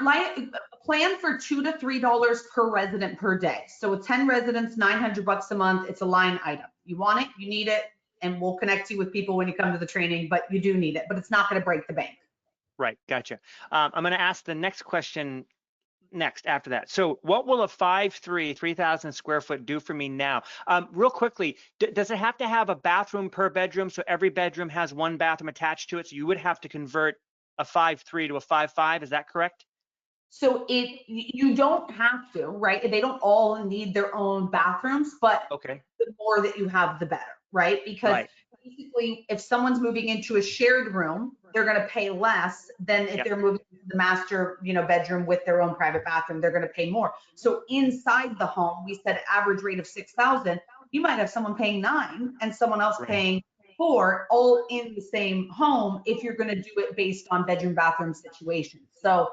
plan for $2 to $3 per resident per day. So with 10 residents, $900 a month. It's a line item. You want it, you need it, and we'll connect you with people when you come to the training, but you do need it, but it's not going to break the bank. Right. Gotcha. I'm going to ask the next question next after that. So what will a 3,000 square foot do for me now? Real quickly, does it have to have a bathroom per bedroom? So every bedroom has one bathroom attached to it. So you would have to convert a 5.3 to a 5.5. Is that correct? So you don't have to, right? They don't all need their own bathrooms, but the more that you have, the better, right? Because basically, if someone's moving into a shared room, they're going to pay less than if they're moving to the master, bedroom with their own private bathroom. They're going to pay more. So inside the home, we said average rate of 6,000. You might have someone paying 9 and someone else paying before, all in the same home if you're going to do it based on bedroom bathroom situation. So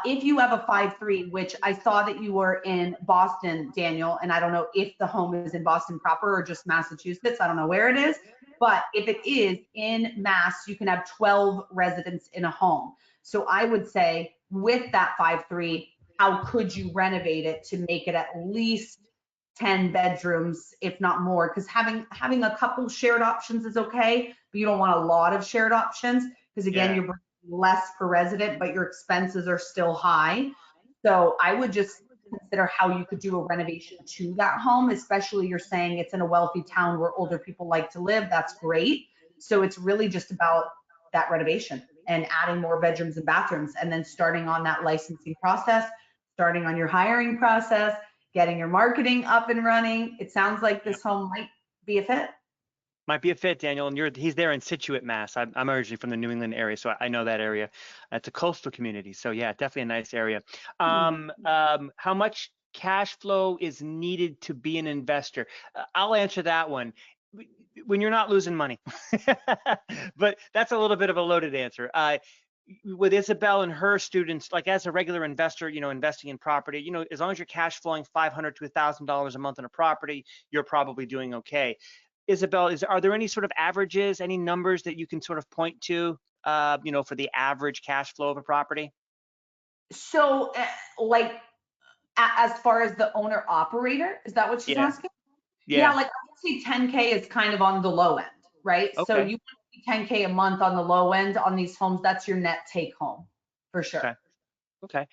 if you have a 5-3, which I saw that you were in Boston, Daniel, and I don't know if the home is in Boston proper or just Massachusetts. I don't know where it is, but if it is in Mass, you can have 12 residents in a home. So I would say with that 5-3, how could you renovate it to make it at least 10 bedrooms, if not more? Because having a couple shared options is okay, but you don't want a lot of shared options because again, Yeah. you're less per resident, but your expenses are still high. So I would just consider how you could do a renovation to that home, especially you're saying it's in a wealthy town where older people like to live. That's great. So it's really just about that renovation and adding more bedrooms and bathrooms and then starting on that licensing process, starting on your hiring process, getting your marketing up and running. It sounds like Yeah. this home might be a fit. Might be a fit, Daniel. And he's there in Situate, Mass. I'm originally from the New England area, so I know that area. It's a coastal community, so yeah, definitely a nice area. How much cash flow is needed to be an investor? I'll answer that one. When you're not losing money, but that's a little bit of a loaded answer. With Isabelle and her students, like as a regular investor, investing in property, as long as you're cash flowing $500 to $1,000 a month in a property, you're probably doing okay. Isabelle, are there any sort of averages, any numbers that you can sort of point to, for the average cash flow of a property? So, like, as far as the owner operator, is that what she's Yeah, asking? Yeah, yeah. like I would say 10K is kind of on the low end, right? So Okay, you want to be 10K a month on the low end on these homes. That's your net take home for sure. okay, okay.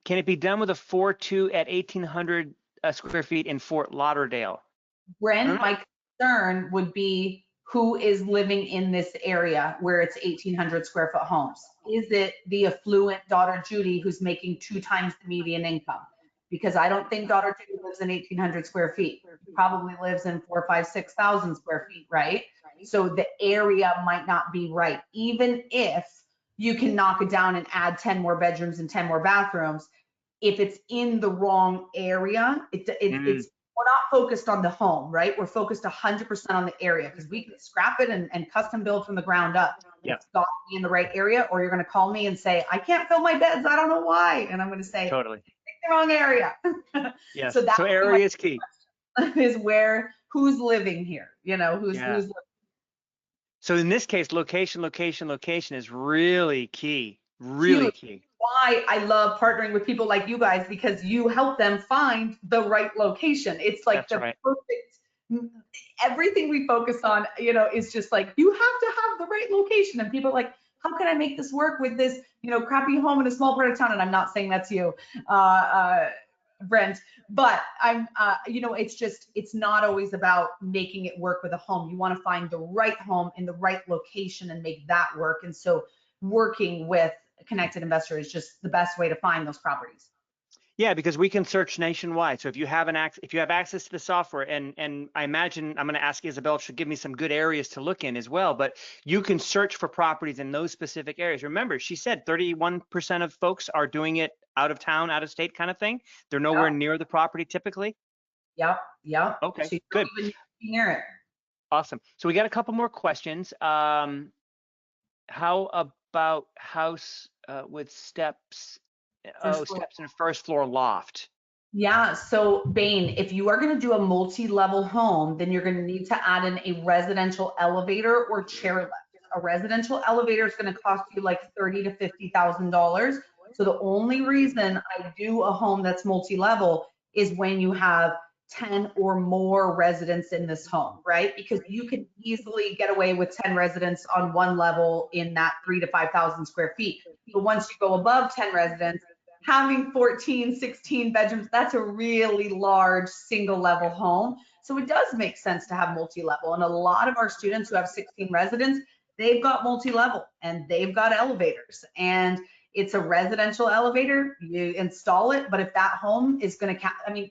Can it be done with a 4.2 at 1,800 square feet in Fort Lauderdale? I don't Brent, know. my concern would be who is living in this area where it's 1,800 square foot homes. Is it the affluent daughter Judy who's making 2 times the median income? Because I don't think daughter Judy lives in 1,800 square feet. She probably lives in 4, 5, 6,000 square feet, right? So the area might not be right. Even if you can knock it down and add 10 more bedrooms and 10 more bathrooms, if it's in the wrong area, Mm, it's we're not focused on the home, right? We're focused 100% on the area because we can scrap it and custom build from the ground up. yeah, It's got to be in the right area, or you're going to call me and say, I can't fill my beds. I don't know why. And I'm going to say, totally. pick the wrong area. So Yes. that So would be my area is key. question is who's living here? Yeah. Who's So in this case, location is really key. Really huge. key. Why I love partnering with people like you guys because you help them find the right location. It's like That's the right. perfect, everything we focus on, is just like you have to have the right location. And people are like, how can I make this work with this, crappy home in a small part of town? And I'm not saying that's you, uh, uh, Brent, but it's not always about making it work with a home. You want to find the right home in the right location and make that work. And so working with Connected Investor is just the best way to find those properties. Yeah, because we can search nationwide. So if you have if you have access to the software, and I imagine I'm going to ask Isabelle if she'll give me some good areas to look in as well, but you can search for properties in those specific areas. Remember, she said 31% of folks are doing it out of town, out of state kind of thing. They're nowhere Yep, near the property typically. yep, yep. Okay, So you don't good. even need to be near it. Awesome. So we got a couple more questions. How about house with steps? Oh, First floor. steps in a first floor loft. Yeah, so Bain, if you are going to do a multi-level home, then you're going to need to add in a residential elevator or chairlift. A residential elevator is going to cost you like $30,000 to $50,000. So the only reason I do a home that's multi-level is when you have 10 or more residents in this home, right? Because you can easily get away with 10 residents on one level in that 3 to 5,000 square feet. But once you go above 10 residents, having 14, 16 bedrooms, that's a really large single level home. So it does make sense to have multi-level. And a lot of our students who have 16 residents, they've got multi-level and they've got elevators. And it's a residential elevator, you install it, but if that home is going to,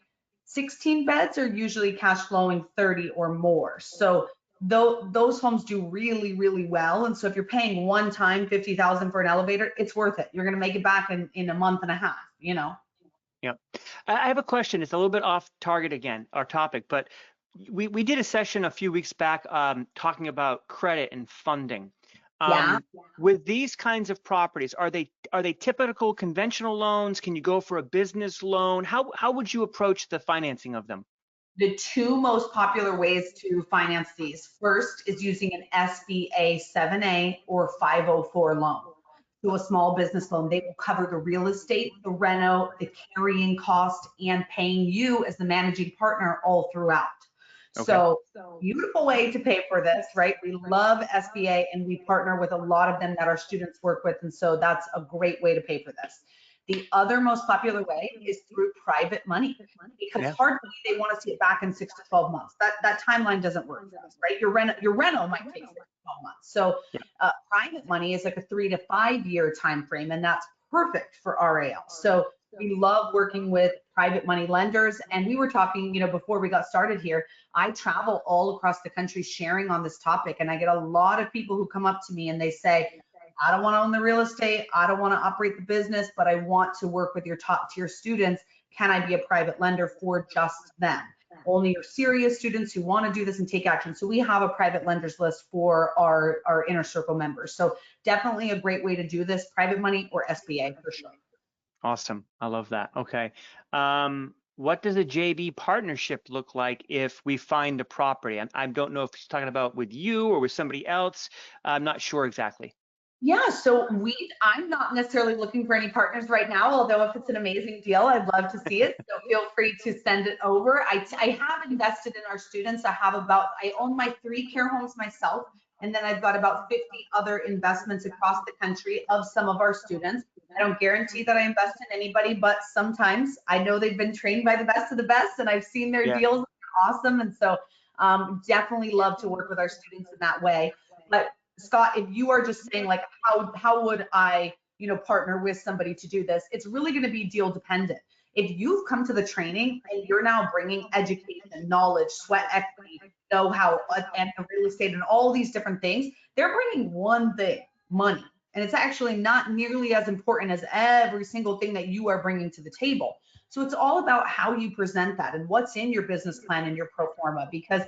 16 beds are usually cash flowing 30 or more. So those homes do really, really well. And so if you're paying one time 50,000 for an elevator, it's worth it. You're going to make it back in a month and a half. Yeah. I have a question. It's a little bit off target again, our topic, but we did a session a few weeks back talking about credit and funding. Yeah. With these kinds of properties, are they typical conventional loans? Can you go for a business loan? How would you approach the financing of them? The two most popular ways to finance these, first is using an SBA 7A or 504 loan. So a small business loan, they will cover the real estate, the reno, the carrying cost, and paying you as the managing partner all throughout. Okay. So beautiful way to pay for this, right? We love SBA and we partner with a lot of them that our students work with. And so that's a great way to pay for this. The other most popular way is through private money, because Yeah. hardly they want to see it back in 6 to 12 months. That timeline doesn't work for us, right? Your rental might take 6 to 12 months. So Yeah. private money is like a 3 to 5 year time frame, and that's perfect for RAL. So we love working with private money lenders. And we were talking, before we got started here, I travel all across the country sharing on this topic, and I get a lot of people who come up to me and they say, I don't want to own the real estate, I don't want to operate the business, but I want to work with your top tier students. Can I be a private lender for just them? Only your serious students who want to do this and take action. So we have a private lenders list for our inner circle members. So definitely a great way to do this, private money or SBA for sure. Awesome. I love that. Okay. What does a JV partnership look like if we find a property? I don't know if he's talking about with you or with somebody else. I'm not sure exactly. Yeah, so I'm not necessarily looking for any partners right now, although if it's an amazing deal, I'd love to see it. So feel free to send it over. I have invested in our students. I own my 3 care homes myself, and then I've got about 50 other investments across the country of some of our students. I don't guarantee that I invest in anybody, but sometimes I know they've been trained by the best of the best, and I've seen their Yeah. deals. They're awesome. And so definitely love to work with our students in that way. But Scott, if you are just saying like, how would I, partner with somebody to do this? It's really going to be deal dependent. If you've come to the training and you're now bringing education, knowledge, sweat equity, know-how, and the real estate and all these different things, they're bringing one thing, money. And it's actually not nearly as important as every single thing that you are bringing to the table. So it's all about how you present that and what's in your business plan and your pro forma, because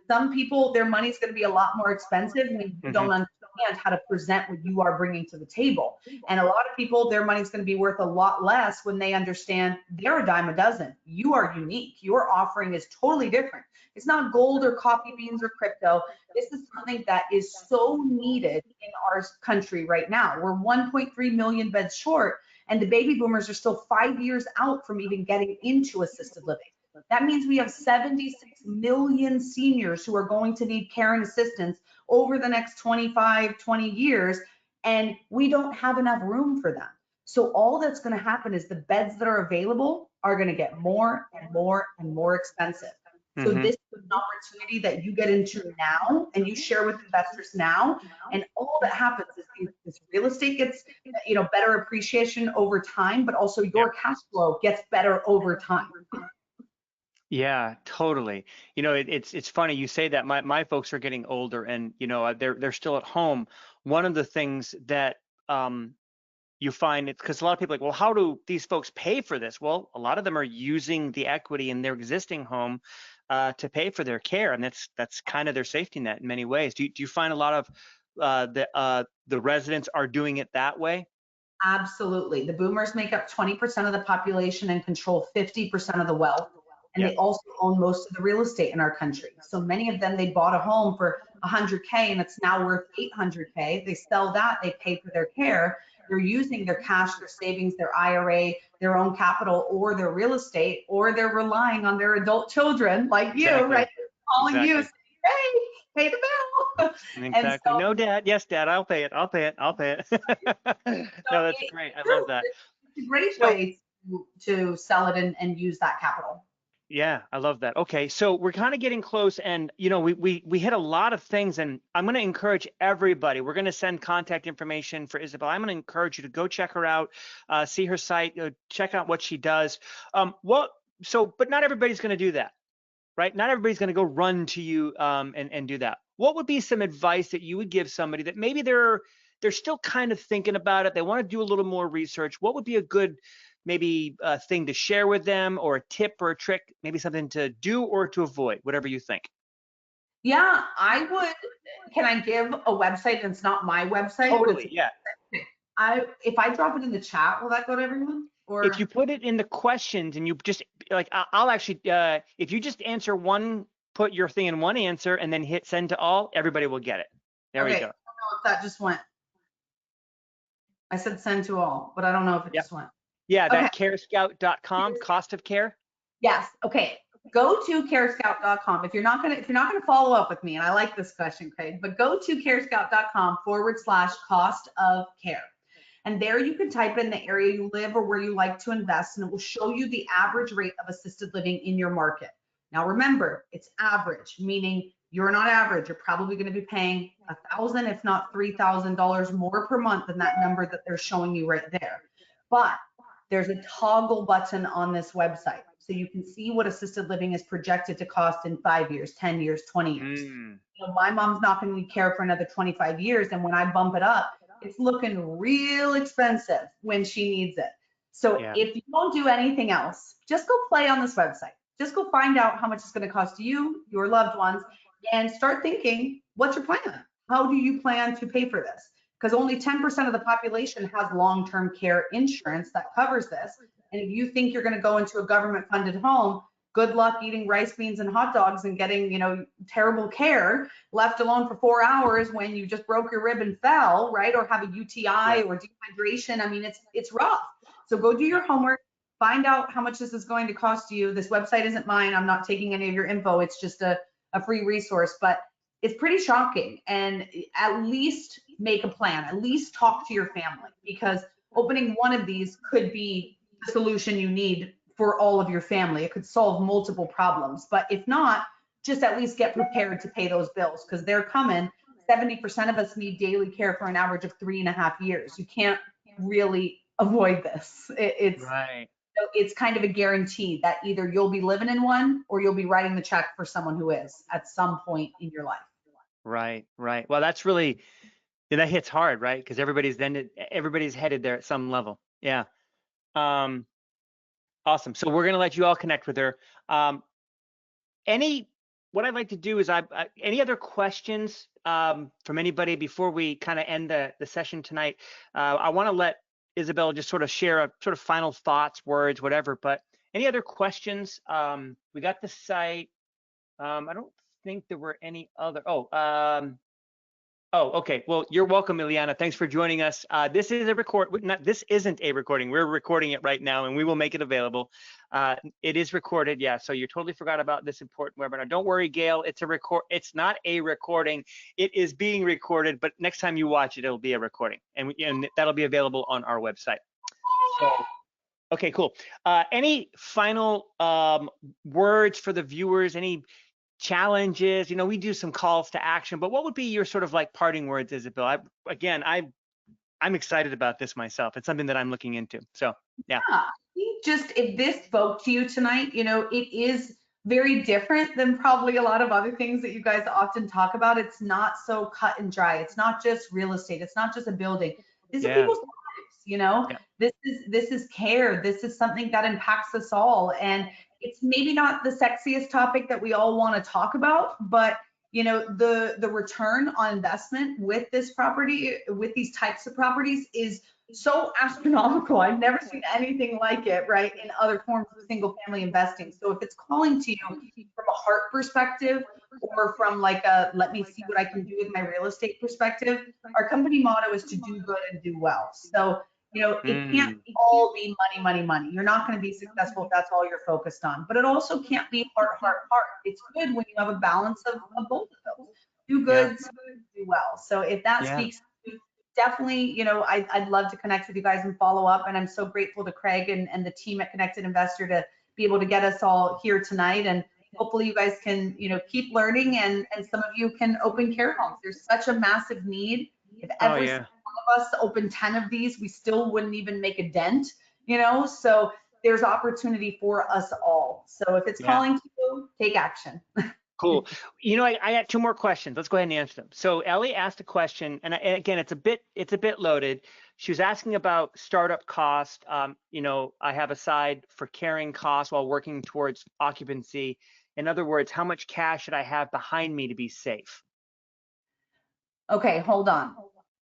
some people, their money's going to be a lot more expensive when you don't understand how to present what you are bringing to the table. And a lot of people, their money's going to be worth a lot less when they understand they're a dime a dozen. You are unique. Your offering is totally different. It's not gold or coffee beans or crypto. This is something that is so needed in our country right now. We're 1.3 million beds short, and the baby boomers are still 5 years out from even getting into assisted living. That means we have 76 million seniors who are going to need care and assistance over the next 25, 20 years, and we don't have enough room for them. So all that's going to happen is the beds that are available are going to get more and more and more expensive. So Mm-hmm. this is an opportunity that you get into now and you share with investors now. And all that happens is this real estate gets, better appreciation over time, but also Yeah. your cash flow gets better over time. Yeah, totally. It's funny you say that. My folks are getting older, and they're still at home. One of the things that you find, it's because a lot of people are like, well, how do these folks pay for this? Well, a lot of them are using the equity in their existing home to pay for their care, and that's kind of their safety net in many ways. Do you find a lot of the residents are doing it that way? Absolutely. The boomers make up 20% of the population and control 50% of the wealth. And Yeah. they also own most of the real estate in our country. So many of them, they bought a home for 100K and it's now worth 800K. They sell that, they pay for their care. They're using their cash, their savings, their IRA, their own capital, or their real estate, or they're relying on their adult children like you, right? Exactly. Calling you, Exactly. saying, hey, pay the bill. And Exactly. so No, Dad. Yes, Dad. I'll pay it. I'll pay it. I'll pay it. So No, that's it's great. I love true. that. It's a great So, way to sell it and use that capital. yeah, I love that. Okay, so we're kind of getting close, and we hit a lot of things, and I'm going to encourage everybody. We're going to send contact information for Isabelle. I'm going to encourage you to go check her out, see her site, check out what she does. But not everybody's going to do that, right? Not everybody's going to go run to you and do that. What would be some advice that you would give somebody that maybe they're still kind of thinking about it, they want to do a little more research? What would be a good maybe a thing to share with them, or a tip or a trick, maybe something to do or to avoid, whatever you think. Yeah, I would. Can I give a website? And it's not my website, but it's Totally, yeah. if I drop it in the chat, will that go to everyone? If you Or put it in the questions and you just like, I'll actually, if you just answer one, put your thing in one answer and then hit send to all, everybody will get it. There we okay, I go. don't know if that just went. I said send to all, but I don't know if it Yep. just went. Yeah, Okay. that carescout.com, cost of care. Yes. Okay. Go to carescout.com. If you're not gonna follow up with me, and I like this question, Craig, but go to carescout.com/cost of care. And there you can type in the area you live or where you like to invest, and it will show you the average rate of assisted living in your market. Now remember, it's average, meaning you're not average. You're probably going to be paying $1,000, if not $3,000 more per month than that number that they're showing you right there. But there's a toggle button on this website. So you can see what assisted living is projected to cost in 5 years, 10 years, 20 years. My mom's not going to need care for another 25 years. And when I bump it up, it's looking real expensive when she needs it. So Yeah. if you don't do anything else, just go play on this website. Just go find out how much it's going to cost you, your loved ones, and start thinking, what's your plan? How do you plan to pay for this? Because only 10% of the population has long-term care insurance that covers this. And if you think you're going to go into a government-funded home, good luck eating rice, beans, and hot dogs and getting, terrible care, left alone for 4 hours when you just broke your rib and fell, right? Or have a UTI or dehydration. I mean, it's rough. So go do your homework, find out how much this is going to cost you. This website isn't mine. I'm not taking any of your info. It's just a free resource, but it's pretty shocking. And at least make a plan, at least talk to your family, because opening one of these could be the solution you need for all of your family. It could solve multiple problems, but if not, just at least get prepared to pay those bills because they're coming. 70% of us need daily care for an average of 3.5 years. You can't really avoid this. Right. It's kind of a guarantee that either you'll be living in one or you'll be writing the check for someone who is at some point in your life. Right. Well, that's really, that hits hard, right? Because everybody's headed there at some level. Yeah. Awesome. So we're going to let you all connect with her. What I'd like to do is any other questions from anybody before we kind of end the session tonight? I want to let Isabelle just sort of share a sort of final thoughts, words, whatever, but any other questions? We got the site. I don't think there were any other. Okay. Well, you're welcome, Ileana. Thanks for joining us. This isn't a recording. We're recording it right now, and we will make it available. It is recorded, yeah. So you totally forgot about this important webinar. Don't worry, Gail. It's not a recording. It is being recorded, but next time you watch it, it'll be a recording, and that'll be available on our website. So, okay, cool. Any final words for the viewers? Any challenges? We do some calls to action, but what would be your sort of like parting words, Isabelle? I'm excited about this myself. It's something that I'm looking into. So yeah. Just if this spoke to you tonight, it is very different than probably a lot of other things that you guys often talk about. It's not so cut and dry. It's not just real estate. It's not just a building. These are people's lives, This is care. This is something that impacts us all. And it's maybe not the sexiest topic that we all want to talk about, but the return on investment with this property, with these types of properties, is so astronomical. I've never seen anything like it, right, in other forms of single family investing. So if it's calling to you from a heart perspective or from like a let me see what I can do with my real estate perspective, our company motto is to do good and do well. So it can't all be money, money, money. You're not going to be successful if that's all you're focused on. But it also can't be heart, heart, heart. It's good when you have a balance of both of those. Do good, do well. So if that speaks to you, definitely, I'd love to connect with you guys and follow up. And I'm so grateful to Craig and the team at Connected Investor to be able to get us all here tonight. And hopefully you guys can, keep learning and some of you can open care homes. There's such a massive need. If every single one of us open 10 of these, we still wouldn't even make a dent, so there's opportunity for us all. So if it's calling to you, take action. Cool. I have two more questions. Let's go ahead and answer them. So Ellie asked a question, and again, it's a bit loaded. she was asking about startup cost. You know, I have a side for carrying costs while working towards occupancy. In other words, how much cash should I have behind me to be safe? Okay, hold on.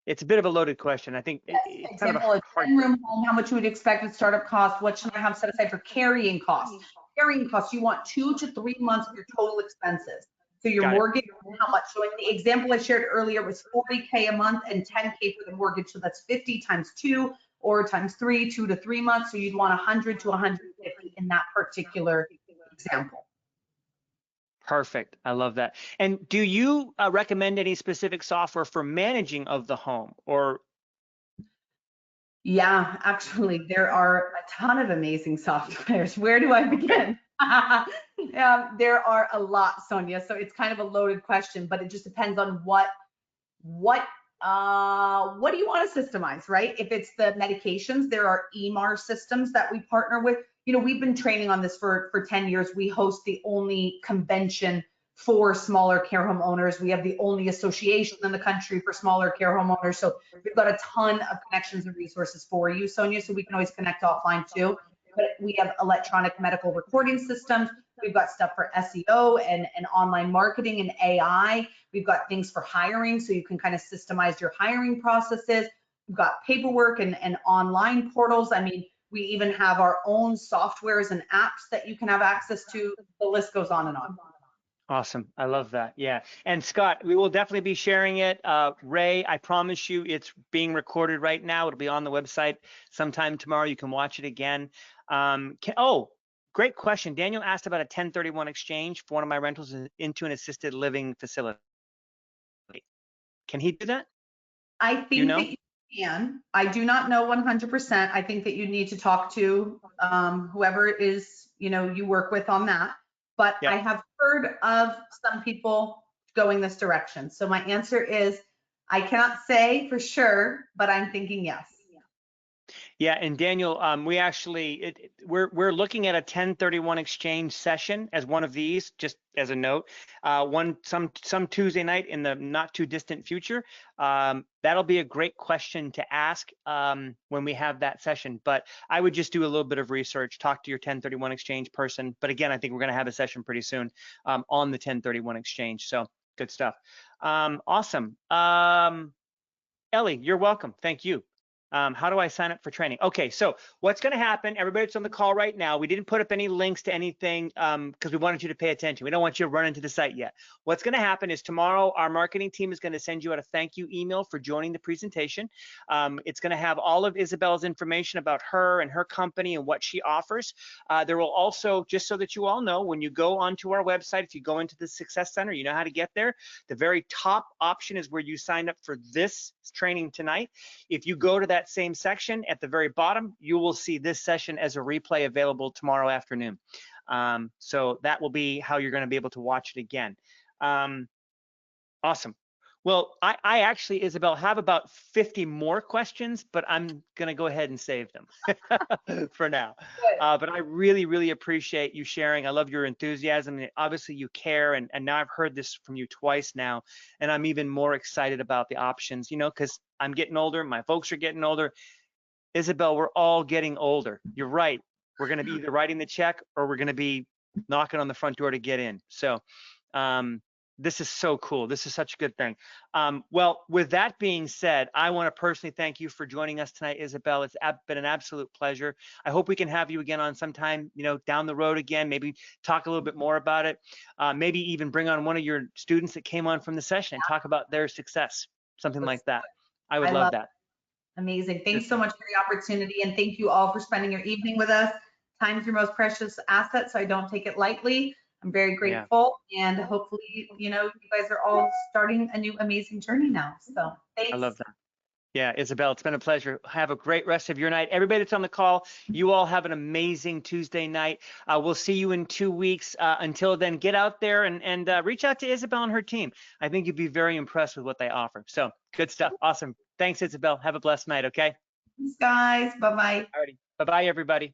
It's a bit of a loaded question. I think Yes, it's kind of a example, a hard. 10-room home, how much you would expect with startup costs? What should I have set aside for carrying costs? Carrying costs, you want 2 to 3 months of your total expenses. So your Got it. mortgage, how much? So in the example I shared earlier was 40K a month and 10K for the mortgage. So that's 50 times 2 or times 3, 2 to 3 months. So you'd want 100 to 150 in that particular example. Perfect. I love that. And do you recommend any specific software for managing of the home, or? Yeah, actually, there are a ton of amazing softwares. Where do I begin? There are a lot, Sonia. So it's kind of a loaded question, but it just depends on what do you want to systemize, right? If it's the medications, there are EMR systems that we partner with. You know, we've been training on this for 10 years. We host the only convention for smaller care home owners. We have the only association in the country for smaller care home owners. So we've got a ton of connections and resources for you, Sonia, so we can always connect offline too. But we have electronic medical recording systems. We've got stuff for SEO and online marketing and AI. We've got things for hiring, so you can kind of systemize your hiring processes. We've got paperwork and online portals. I mean, we even have our own softwares and apps that you can have access to. The list goes on and on. Awesome. I love that. Yeah. And Scott, we will definitely be sharing it. Ray, I promise you it's being recorded right now. It'll be on the website sometime tomorrow. You can watch it again. Oh, great question. Daniel asked about a 1031 exchange for one of my rentals into an assisted living facility. Can he do that? I think that you can. I do not know 100%. I think that you need to talk to whoever it is, you know, you work with on that. But I have heard of some people going this direction. So my answer is, I cannot say for sure, but I'm thinking yes. Yeah, and Daniel, we actually we're looking at a 1031 exchange session as one of these, just as a note. Some Tuesday night in the not too distant future. That'll be a great question to ask when we have that session. But I would just do a little bit of research, talk to your 1031 exchange person. But again, I think we're going to have a session pretty soon on the 1031 exchange. So good stuff. Awesome. Ellie, you're welcome. Thank you. How do I sign up for training? Okay, so what's going to happen, everybody that's on the call right now, we didn't put up any links to anything because we wanted you to pay attention. We don't want you to run into the site yet. What's going to happen is tomorrow, our marketing team is going to send you out a thank you email for joining the presentation. It's going to have all of Isabelle's information about her and her company and what she offers. There will also, just so that you all know, when you go onto our website, if you go into the Success Center, you know how to get there. The very top option is where you signed up for this training tonight. If you go to that same section at the very bottom, you will see this session as a replay available tomorrow afternoon. So that will be how you're going to be able to watch it again. Awesome. Well, I actually, Isabelle, have about 50 more questions, but I'm going to go ahead and save them for now. But I really, really appreciate you sharing. I love your enthusiasm. And obviously, you care. And now I've heard this from you twice now. And I'm even more excited about the options, you know, because I'm getting older. My folks are getting older. Isabelle, we're all getting older. You're right. We're going to be either writing the check or we're going to be knocking on the front door to get in. So this is so cool. This is such a good thing. Well, with that being said, I want to personally thank you for joining us tonight, Isabelle. It's been an absolute pleasure. I hope we can have you again on sometime, you know, down the road again, maybe talk a little bit more about it. Maybe even bring on one of your students that came on from the session and talk about their success, something like that. I would love that. Amazing. Thanks so much for the opportunity. And thank you all for spending your evening with us. Time's your most precious asset, so I don't take it lightly. I'm very grateful, and hopefully, you know, you guys are all starting a new amazing journey now. So thanks. I love that. Yeah, Isabelle, it's been a pleasure. Have a great rest of your night. Everybody that's on the call, you all have an amazing Tuesday night. We'll see you in 2 weeks. Until then, get out there and reach out to Isabelle and her team. I think you'd be very impressed with what they offer. So good stuff. Awesome. Thanks, Isabelle. Have a blessed night, okay? Thanks, guys. Bye-bye. Alrighty. Bye-bye, everybody.